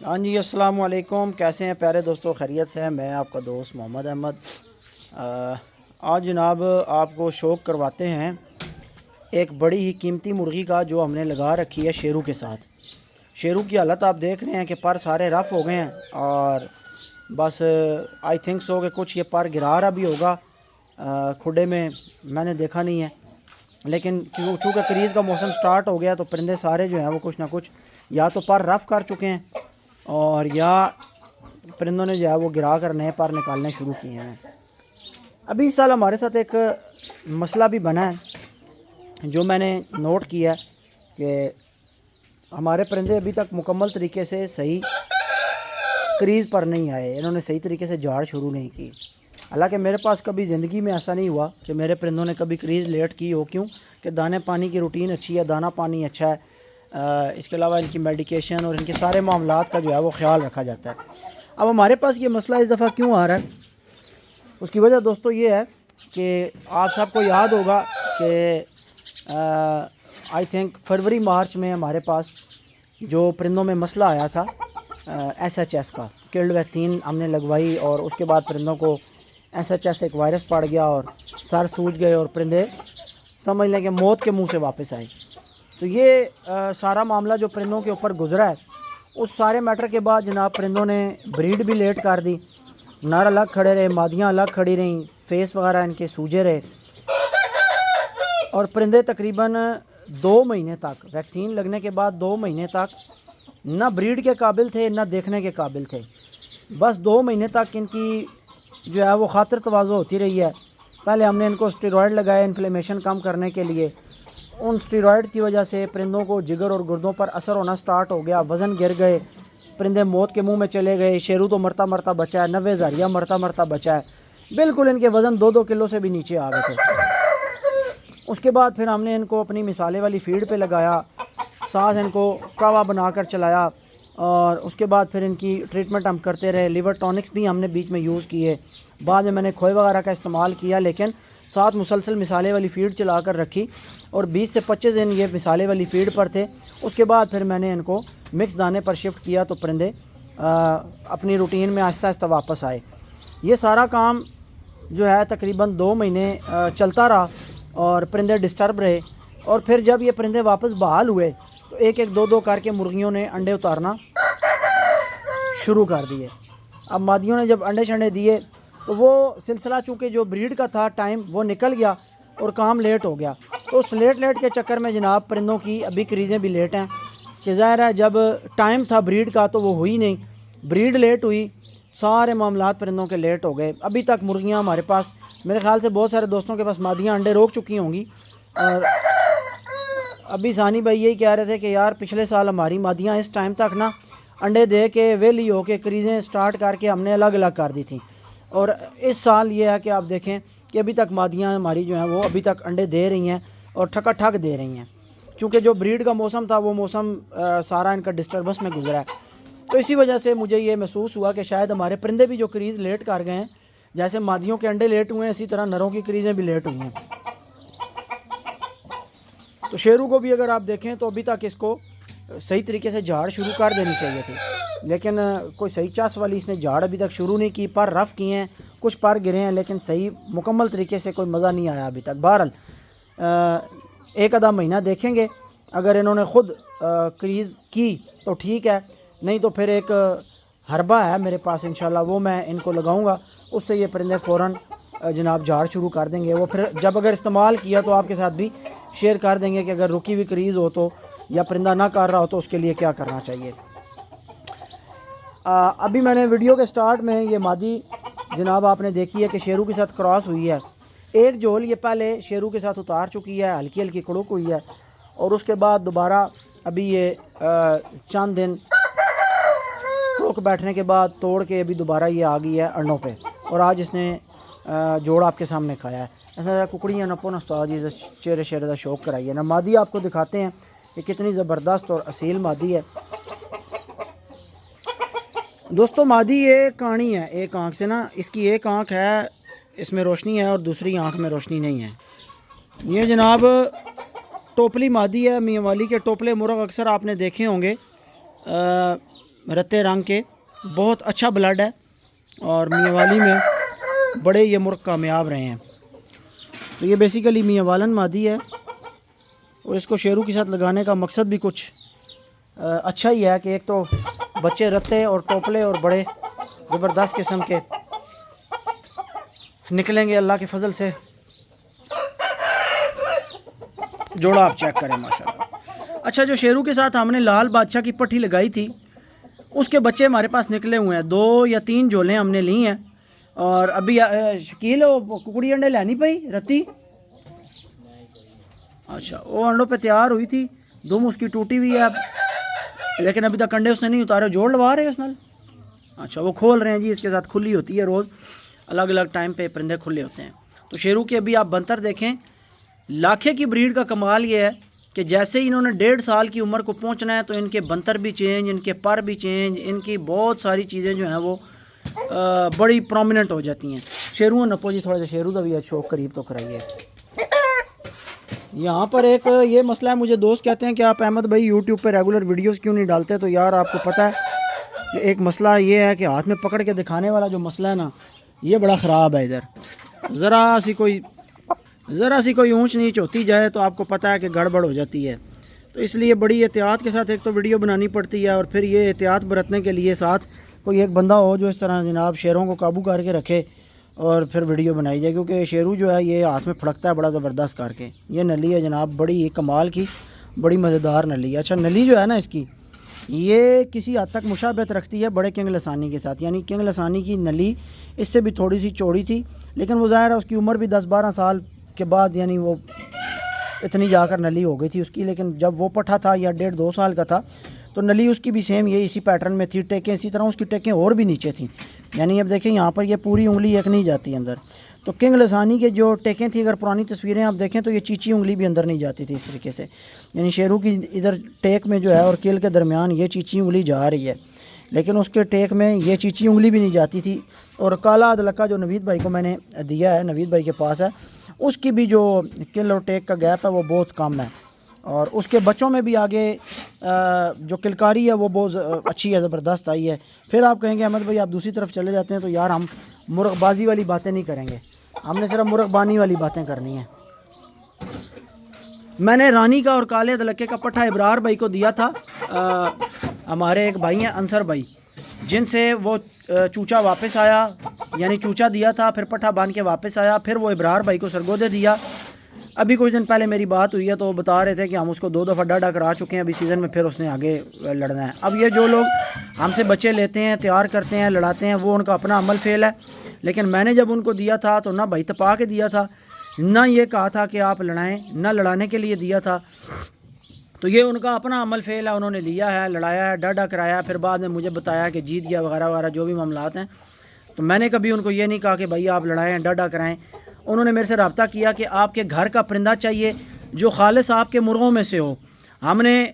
ہاں جی، السلام علیکم، کیسے ہیں پیارے دوستوں؟ خیریت سے ہیں؟ میں آپ کا دوست محمد احمد۔ آج جناب آپ کو شوق کرواتے ہیں ایک بڑی ہی قیمتی مرغی کا جو ہم نے لگا رکھی ہے شیرو کے ساتھ۔ شیرو کی حالت آپ دیکھ رہے ہیں کہ پر سارے رف ہو گئے ہیں، اور بس آئی تھنک سو کہ کچھ یہ پر گرا رہا بھی ہوگا کھڈے میں نے دیکھا نہیں ہے، لیکن چونکہ کریز کا موسم سٹارٹ ہو گیا تو پرندے سارے جو ہیں وہ کچھ نہ کچھ یا تو پر رف کر چکے ہیں اور یا پرندوں نے جو ہے وہ گرا کر نئے پر نکالنے شروع کیے ہیں۔ ابھی اس سال ہمارے ساتھ ایک مسئلہ بھی بنا ہے جو میں نے نوٹ کیا ہے کہ ہمارے پرندے ابھی تک مکمل طریقے سے صحیح کریز پر نہیں آئے، انہوں نے صحیح طریقے سے جھاڑ شروع نہیں کی۔ حالانکہ میرے پاس کبھی زندگی میں ایسا نہیں ہوا کہ میرے پرندوں نے کبھی کریز لیٹ کی ہو، کیوں کہ دانے پانی کی روٹین اچھی ہے، دانہ پانی اچھا ہے، اس کے علاوہ ان کی میڈیکیشن اور ان کے سارے معاملات کا جو ہے وہ خیال رکھا جاتا ہے۔ اب ہمارے پاس یہ مسئلہ اس دفعہ کیوں آ رہا ہے، اس کی وجہ دوستو یہ ہے کہ آپ سب کو یاد ہوگا کہ آئی تھنک فروری مارچ میں ہمارے پاس جو پرندوں میں مسئلہ آیا تھا SHS کا، کلڈ ویکسین ہم نے لگوائی اور اس کے بعد پرندوں کو SHS ایک وائرس پڑ گیا اور سر سوج گئے اور پرندے سمجھ لیں کہ موت کے منہ سے واپس آئے۔ تو یہ سارا معاملہ جو پرندوں کے اوپر گزرا ہے، اس سارے میٹر کے بعد جناب پرندوں نے بریڈ بھی لیٹ کر دی، نر الگ کھڑے رہے، مادیاں الگ کھڑی رہیں، فیس وغیرہ ان کے سوجے رہے، اور پرندے تقریباً 2 مہینے تک ویکسین لگنے کے بعد 2 مہینے تک نہ بریڈ کے قابل تھے نہ دیکھنے کے قابل تھے۔ بس 2 مہینے تک ان کی جو ہے وہ خاطر تواضع ہوتی رہی ہے۔ پہلے ہم نے ان کو اسٹیرائڈ لگائے انفلیمیشن کم کرنے کے لیے، ان اسٹیرائڈز کی وجہ سے پرندوں کو جگر اور گردوں پر اثر ہونا سٹارٹ ہو گیا، وزن گر گئے، پرندے موت کے منہ میں چلے گئے، شیرو تو مرتا مرتا بچا ہے، 90 زاریہ مرتا مرتا بچا ہے، بالکل ان کے وزن 2-2 کلو سے بھی نیچے آ گئے تھے۔ اس کے بعد پھر ہم نے ان کو اپنی مثالے والی فیڈ پہ لگایا، ساتھ ان کو کاوا بنا کر چلایا، اور اس کے بعد پھر ان کی ٹریٹمنٹ ہم کرتے رہے، لیور ٹونکس بھی ہم نے بیچ میں یوز کیے، بعد میں نے کھوئے وغیرہ کا استعمال کیا، لیکن ساتھ مسلسل مثالے والی فیڈ چلا کر رکھی، اور 20 سے 25 دن یہ مثالے والی فیڈ پر تھے۔ اس کے بعد پھر میں نے ان کو مکس دانے پر شفٹ کیا تو پرندے اپنی روٹین میں آہستہ آہستہ واپس آئے۔ یہ سارا کام جو ہے تقریباً 2 مہینے چلتا رہا اور پرندے ڈسٹرب رہے، اور پھر جب یہ پرندے واپس بحال ہوئے تو ایک ایک 2 کر کے مرغیوں نے انڈے اتارنا شروع کر دیے۔ اب مادیوں نے جب انڈے شنڈے دیے تو وہ سلسلہ چونکہ جو بریڈ کا تھا ٹائم وہ نکل گیا اور کام لیٹ ہو گیا، تو اس لیٹ کے چکر میں جناب پرندوں کی ابھی کریزیں بھی لیٹ ہیں، کہ ظاہر ہے جب ٹائم تھا بریڈ کا تو وہ ہوئی نہیں، بریڈ لیٹ ہوئی، سارے معاملات پرندوں کے لیٹ ہو گئے۔ ابھی تک مرغیاں ہمارے پاس، میرے خیال سے بہت سارے دوستوں کے پاس مادیاں انڈے روک چکی ہوں گی، اور ابھی ثانی بھائی یہی کہہ رہے تھے کہ یار پچھلے سال ہماری مادیاں اس ٹائم تک نا انڈے دے کے ویلی ہو کے کریزیں سٹارٹ کر کے ہم نے الگ الگ کر دی تھیں، اور اس سال یہ ہے کہ آپ دیکھیں کہ ابھی تک مادیاں ہماری جو ہیں وہ ابھی تک انڈے دے رہی ہیں اور ٹھکا ٹھک دے رہی ہیں، چونکہ جو بریڈ کا موسم تھا وہ موسم سارا ان کا ڈسٹربنس میں گزرا ہے۔ تو اسی وجہ سے مجھے یہ محسوس ہوا کہ شاید ہمارے پرندے بھی جو کریز لیٹ کر گئے ہیں، جیسے مادیوں کے انڈے لیٹ ہوئے ہیں اسی طرح نروں کی کریزیں بھی لیٹ ہوئی ہیں۔ تو شیرو کو بھی اگر آپ دیکھیں تو ابھی تک اس کو صحیح طریقے سے جھاڑ شروع کر دینی چاہیے تھی، لیکن کوئی صحیح چاس والی اس نے جھاڑ ابھی تک شروع نہیں کی، پر رف کیے ہیں، کچھ پر گرے ہیں، لیکن صحیح مکمل طریقے سے کوئی مزہ نہیں آیا ابھی تک۔ بہرحال ایک آدھا مہینہ دیکھیں گے، اگر انہوں نے خود کریز کی تو ٹھیک ہے، نہیں تو پھر ایک حربہ ہے میرے پاس انشاءاللہ، وہ میں ان کو لگاؤں گا، اس سے یہ پرندے فوراً جناب جھاڑ شروع کر دیں گے۔ وہ پھر جب اگر استعمال کیا تو آپ کے ساتھ بھی شیئر کر دیں گے کہ اگر رکی ہوئی کریز ہو تو یا پرندہ نہ کر رہا ہو تو اس کے لیے کیا کرنا چاہیے۔ ابھی میں نے ویڈیو کے سٹارٹ میں یہ مادی جناب آپ نے دیکھی ہے کہ شیرو کے ساتھ کراس ہوئی ہے، ایک جھول یہ پہلے شیرو کے ساتھ اتار چکی ہے، ہلکی ہلکی کڑک ہوئی ہے، اور اس کے بعد دوبارہ ابھی یہ چند دن کڑک بیٹھنے کے بعد توڑ کے ابھی دوبارہ یہ آ گئی ہے انڈوں پہ، اور آج اس نے جوڑ آپ کے سامنے کھایا ہے۔ ایسا ککڑیاں نپو نا استاد جی، چہرے شہرے کا شوق کرائی ہے نا۔ مادی آپ کو دکھاتے ہیں کہ کتنی زبردست اور اصیل مادی ہے دوستو۔ مادی یہ کانی ہے، ایک آنکھ سے نا، اس کی ایک آنکھ ہے اس میں روشنی ہے اور دوسری آنکھ میں روشنی نہیں ہے۔ یہ جناب ٹوپلی مادی ہے، میاں والی کے ٹوپلے مرغ اکثر آپ نے دیکھے ہوں گے، رتے رنگ کے، بہت اچھا بلڈ ہے اور میاں والی میں بڑے یہ مرغ کامیاب رہے ہیں۔ تو یہ بیسیکلی میاں والن مادی ہے اور اس کو شیرو کے ساتھ لگانے کا مقصد بھی کچھ اچھا ہی ہے کہ ایک تو بچے رتے اور ٹوپلے اور بڑے زبردست قسم کے نکلیں گے اللہ کے فضل سے۔ جوڑا آپ چیک کریں ماشاءاللہ۔ اچھا، جو شیرو کے ساتھ ہم نے لال بادشاہ کی پٹھی لگائی تھی اس کے بچے ہمارے پاس نکلے ہوئے ہیں، 2 یا 3 جولیں ہم نے لی ہیں اور ابھی شکیل ککڑی انڈے لینی پئی رتی، اچھا وہ انڈوں پہ تیار ہوئی تھی، دم اس کی ٹوٹی ہوئی ہے اب، لیکن ابھی تک انڈے اس نے نہیں اتارے۔ جوڑ لوا رہے ہیں اس نال، اچھا وہ کھول رہے ہیں جی، اس کے ساتھ کھلی ہوتی ہے روز، الگ الگ ٹائم پہ پرندے کھلے ہوتے ہیں۔ تو شیرو کے ابھی آپ بنتر دیکھیں، لاکھے کی بریڈ کا کمال یہ ہے کہ جیسے ہی انہوں نے 1.5 سال کی عمر کو پہنچنا ہے تو ان کے بنتر بھی چینج، ان کے پر بھی چینج، ان کی بہت ساری چیزیں جو ہیں وہ بڑی پرومیننٹ ہو جاتی ہیں۔ شیرو نپو جی تھوڑا سا شیرو کا بھی شوق قریب تو کرائیے۔ یہاں پر ایک یہ مسئلہ ہے، مجھے دوست کہتے ہیں کہ آپ احمد بھائی یوٹیوب پہ ریگولر ویڈیوز کیوں نہیں ڈالتے؟ تو یار آپ کو پتہ ہے کہ ایک مسئلہ یہ ہے کہ ہاتھ میں پکڑ کے دکھانے والا جو مسئلہ ہے نا، یہ بڑا خراب ہے۔ ادھر ذرا سی کوئی اونچ نیچ ہوتی جائے تو آپ کو پتہ ہے کہ گڑبڑ ہو جاتی ہے، تو اس لیے بڑی احتیاط کے ساتھ ایک تو ویڈیو بنانی پڑتی ہے، اور پھر یہ احتیاط برتنے کے لیے ساتھ کوئی ایک بندہ ہو جو اس طرح جناب شیروں کو قابو کر کے رکھے اور پھر ویڈیو بنائی جائے، کیونکہ شیرو جو ہے یہ ہاتھ میں پھڑکتا ہے بڑا زبردست کر کے۔ یہ نلی ہے جناب، بڑی کمال کی، بڑی مزیدار نلی ہے۔ اچھا نلی جو ہے نا اس کی، یہ کسی حد تک مشابہت رکھتی ہے بڑے کنگ لسانی کے ساتھ، یعنی کنگ لسانی کی نلی اس سے بھی تھوڑی سی چوڑی تھی، لیکن وہ ظاہر ہے اس کی عمر بھی 10-12 سال کے بعد یعنی وہ اتنی جا کر نلی ہو گئی تھی اس کی، لیکن جب وہ پٹھا تھا یا 1.5-2 سال کا تھا تو نلی اس کی بھی سیم یہ اسی پیٹرن میں تھی، ٹیکیں اسی طرح، اس کی ٹیکیں اور بھی نیچے تھیں، یعنی اب دیکھیں یہاں پر یہ پوری انگلی ایک نہیں جاتی اندر۔ تو کنگ لسانی کے جو ٹیکیں تھیں، اگر پرانی تصویریں آپ دیکھیں تو یہ چیچی انگلی بھی اندر نہیں جاتی تھی اس طریقے سے، یعنی شیرو کی ادھر ٹیک میں جو ہے اور کیل کے درمیان یہ چیچی انگلی جا رہی ہے، لیکن اس کے ٹیک میں یہ چیچی انگلی بھی نہیں جاتی تھی۔ اور کالا ادلکا جو نوید بھائی کو میں نے دیا ہے، نوید بھائی کے پاس ہے، اس کی بھی جو کل اور ٹیک کا گیپ ہے وہ بہت کم ہے، اور اس کے بچوں میں بھی آگے جو کلکاری ہے وہ بہت اچھی ہے، زبردست آئی ہے۔ پھر آپ کہیں گے احمد بھائی آپ دوسری طرف چلے جاتے ہیں، تو یار ہم مرغ بازی والی باتیں نہیں کریں گے، ہم نے صرف مرغ بانی والی باتیں کرنی ہیں۔ میں نے رانی کا اور کالے ادلکے کا پٹھا ابرار بھائی کو دیا تھا، ہمارے ایک بھائی ہیں انصر بھائی، جن سے وہ چوچا واپس آیا، یعنی چوچا دیا تھا پھر پٹھا باندھ کے واپس آیا، پھر وہ ابرار بھائی کو سرگودے دیا۔ ابھی کچھ دن پہلے میری بات ہوئی ہے تو وہ بتا رہے تھے کہ ہم اس کو 2 دفعہ ڈاڈا کرا چکے ہیں ابھی سیزن میں، پھر اس نے آگے لڑنا ہے۔ اب یہ جو لوگ ہم سے بچے لیتے ہیں، تیار کرتے ہیں، لڑاتے ہیں، وہ ان کا اپنا عمل فیل ہے، لیکن میں نے جب ان کو دیا تھا تو نہ بھائی تپا کے دیا تھا، نہ یہ کہا تھا کہ آپ لڑائیں، نہ لڑانے کے لیے دیا تھا۔ تو یہ ان کا اپنا عمل فیل ہے، انہوں نے لیا ہے، لڑایا ہے، ڈاڈا کرایا، پھر بعد میں مجھے بتایا کہ جیت گیا وغیرہ وغیرہ جو بھی معاملات ہیں۔ تو میں نے کبھی ان کو یہ نہیں کہا کہ بھائی آپ لڑائیں، ڈاڈا کرائیں۔ انہوں نے میرے سے رابطہ کیا کہ آپ کے گھر کا پرندہ چاہیے جو خالص آپ کے مرغوں میں سے ہو، ہم نے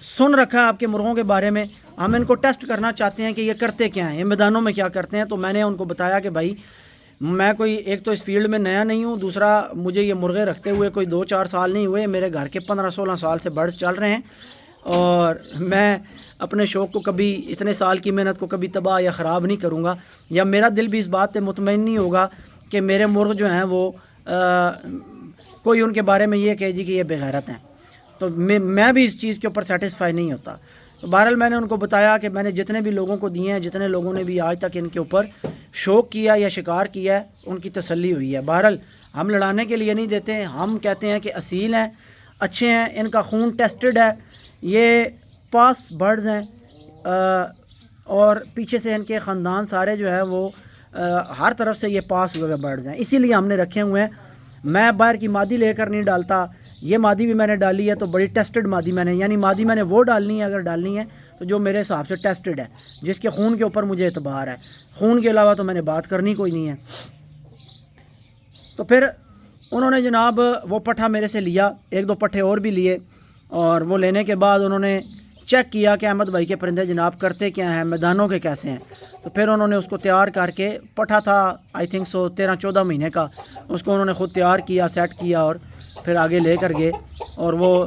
سن رکھا ہے آپ کے مرغوں کے بارے میں، ہم ان کو ٹیسٹ کرنا چاہتے ہیں کہ یہ کرتے کیا ہیں، یہ میدانوں میں کیا کرتے ہیں۔ تو میں نے ان کو بتایا کہ بھائی میں کوئی ایک تو اس فیلڈ میں نیا نہیں ہوں، دوسرا مجھے یہ مرغے رکھتے ہوئے کوئی 2-4 سال نہیں ہوئے، میرے گھر کے 15-16 سال سے برڈز چل رہے ہیں، اور میں اپنے شوق کو کبھی اتنے سال کی محنت کو کبھی تباہ یا خراب نہیں کروں گا، یا میرا دل بھی اس بات پہ مطمئن نہیں ہوگا کہ میرے مرغ جو ہیں وہ کوئی ان کے بارے میں یہ کہے جی کہ یہ بے غیرت ہیں، تو میں بھی اس چیز کے اوپر سیٹسفائی نہیں ہوتا۔ تو بہرحال میں نے ان کو بتایا کہ میں نے جتنے بھی لوگوں کو دیے ہیں، جتنے لوگوں نے بھی آج تک ان کے اوپر شوق کیا یا شکار کیا ہے، ان کی تسلی ہوئی ہے۔ بہرحال ہم لڑانے کے لیے نہیں دیتے، ہم کہتے ہیں کہ اصیل ہیں، اچھے ہیں، ان کا خون ٹیسٹڈ ہے، یہ پاس برڈز ہیں، اور پیچھے سے ان کے خاندان سارے جو ہے وہ ہر طرف سے یہ پاس ہوئے برڈز ہیں، اسی لیے ہم نے رکھے ہوئے ہیں۔ میں باہر کی مادی لے کر نہیں ڈالتا، یہ مادی بھی میں نے ڈالی ہے تو بڑی ٹیسٹڈ مادی میں نے، یعنی مادی میں نے وہ ڈالنی ہے اگر ڈالنی ہے تو جو میرے حساب سے ٹیسٹڈ ہے، جس کے خون کے اوپر مجھے اعتبار ہے، خون کے علاوہ تو میں نے بات کرنی کوئی نہیں ہے۔ تو پھر انہوں نے جناب وہ پٹھا میرے سے لیا، 1-2 پٹھے اور بھی لیے، اور وہ لینے کے بعد انہوں نے چیک کیا کہ احمد بھائی کے پرندے جناب کرتے کیا ہیں، میدانوں کے کیسے ہیں۔ تو پھر انہوں نے اس کو تیار کر کے، پٹھا تھا آئی تھنک 13-14 مہینے کا، اس کو انہوں نے خود تیار کیا، سیٹ کیا، اور پھر آگے لے کر گئے، اور وہ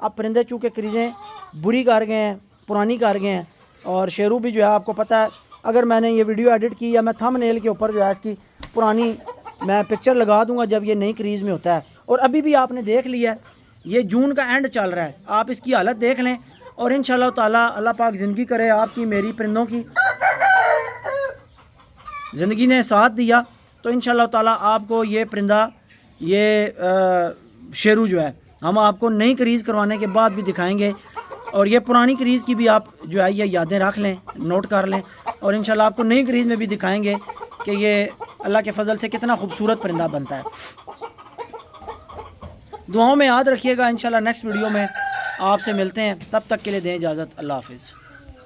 اب پرندے چونکہ کریزیں بری کر گئے ہیں، پرانی کر گئے ہیں، اور شیرو بھی جو ہے آپ کو پتہ ہے، اگر میں نے یہ ویڈیو ایڈٹ کی یا میں تھم نیل کے اوپر جو ہے اس کی پرانی میں پکچر لگا دوں گا جب یہ نئی کریز میں ہوتا ہے. اور ابھی بھی آپ نے دیکھ لیا ہے یہ جون کا اینڈ چل رہا ہے، آپ اس کی حالت دیکھ لیں، اور انشاءاللہ تعالیٰ اللہ پاک زندگی کرے آپ کی میری پرندوں کی زندگی نے ساتھ دیا تو انشاءاللہ تعالیٰ آپ کو یہ پرندہ یہ شیرو جو ہے ہم آپ کو نئی کریز کروانے کے بعد بھی دکھائیں گے، اور یہ پرانی کریز کی بھی آپ جو ہے یہ یادیں رکھ لیں، نوٹ کر لیں، اور انشاءاللہ آپ کو نئی کریز میں بھی دکھائیں گے کہ یہ اللہ کے فضل سے کتنا خوبصورت پرندہ بنتا ہے. دعاؤں میں یاد رکھیے گا. انشاءاللہ نیکسٹ ویڈیو میں آپ سے ملتے ہیں، تب تک کے لیے دیں اجازت. اللہ حافظ.